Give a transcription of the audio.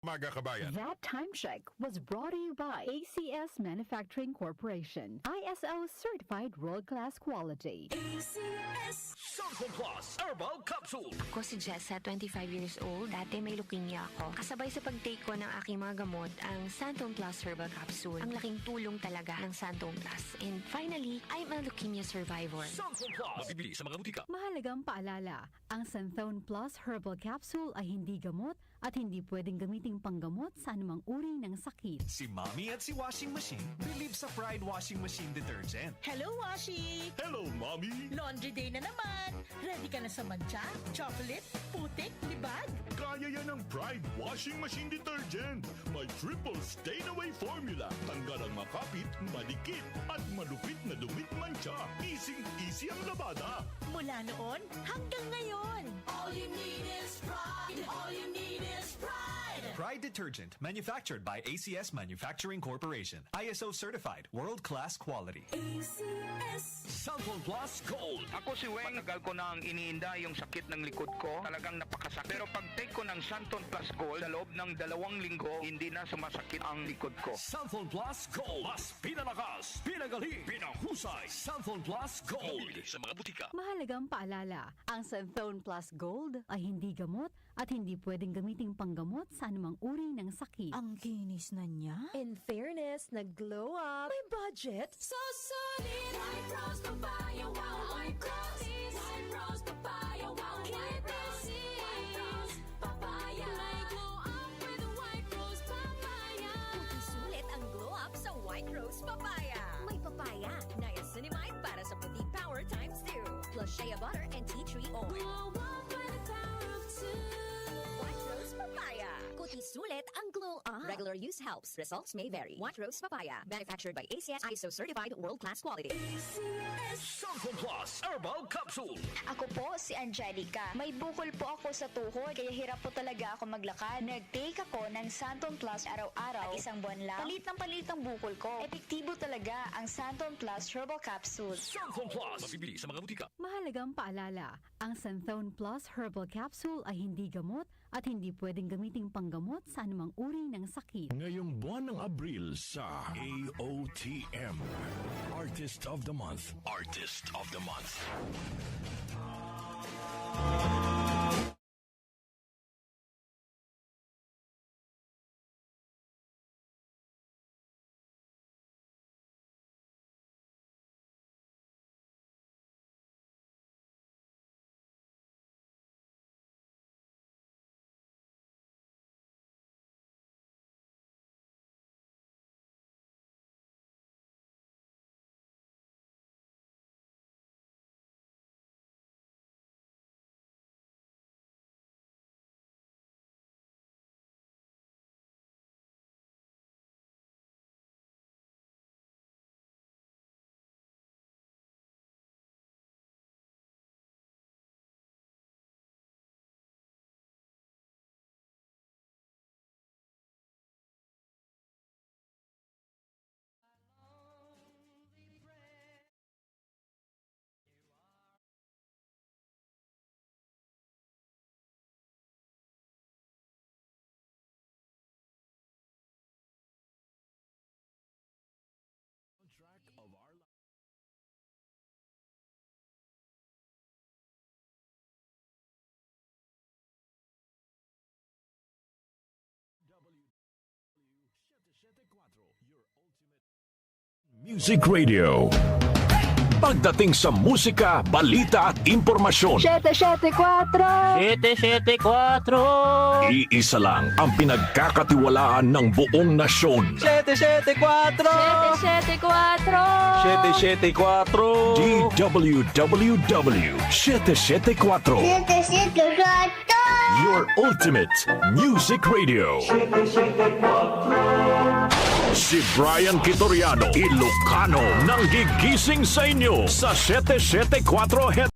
Maga kabayan. That time check was brought to you by ACS Manufacturing Corporation. ISO certified world-class quality. ACS Santon Plus Herbal Capsule. Ako si Jessa, 25 years old. Dati may leukemia ako. Kasabay sa pag-take ko ng aking mga gamot, ang Santon Plus Herbal Capsule. Ang laking tulong talaga ng Santon Plus. And finally, I'm a leukemia survivor. Santon Plus. Mabibili sa mga butika. Mahalagang paalala, ang Santhone Plus Herbal Capsule ay hindi gamot at hindi pwedeng gamiting panggamot sa anumang uri ng sakit. Si Mommy at si Washing Machine believe sa Pride Washing Machine Detergent. Hello, Washi! Hello, Mommy! Laundry day na naman! Ready ka na sa mancha, chocolate, putik, libag? Kaya yan ang Pride Washing Machine Detergent. May triple stain-away formula. Tanggal ang makapit, malikit, at malupit na dumit mancha. Easy ang labada. Mula noon hanggang ngayon. All you need is pride. All you need is pride. Pride Detergent, manufactured by ACS Manufacturing Corporation. ISO certified, world-class quality. ACS. Santon Plus Gold. Ako si Weng, matagal ko na ang iniinda yung sakit ng likod ko. Talagang napakasakit. Pero pag take ko ng Santon Plus Gold, sa loob ng 2 linggo, hindi na sumasakit ang likod ko. Santon Plus Gold. Mas pinalakas, pinagaling, pinahusay. Santon Plus Gold. Mabibili sa mga butika. Mahalagang paalala, ang Santhone Plus Gold ay hindi gamot at hindi pwedeng gamiting panggamot sa anumang uri ng sakit. Ang kinis na niya. In fairness, nag-glow up. May budget. So solid. White rose papaya, wow, white rose. White rose papaya, wow, white rose. White rose papaya. May glow up with white rose papaya. Sulit ang glow up sa White Rose Papaya. May papaya, niacinamide para sa puti power times 2. Plus shea butter and tea tree oil. Glow up with the power of 2. White Rose Papaya. Kuti sulit ang glow up. Regular use helps. Results may vary. White Rose Papaya. Manufactured by ACS ISO certified world-class quality. Santon Plus Herbal Capsule. Ako po si Angelica. May bukol po ako sa tuhod, kaya hirap po talaga ako maglakad. Nag-take ako ng Santon Plus araw-araw at 1 buwan lang. Palit ang bukol ko. Epektibo talaga ang Santon Plus Herbal Capsule. Santon Plus. Mabibili sa mga butika. Mahalagang paalala, ang Santhone Plus Herbal Capsule ay hindi gamot at hindi pwedeng gamiting panggamot sa anumang uri ng sakit. Ngayong buwan ng Abril sa AOTM. Artist of the Month. Artist of the Month. Of our Music Radio. Pagdating sa musika, balita at impormasyon, 774! 774! iisa lang ang pinagkakatiwalaan ng buong nasyon. 774! 774! DWWW 774. Your ultimate music radio. Si Brian Kitoriano, Ilocano, nang gigising sa inyo sa 774 Head.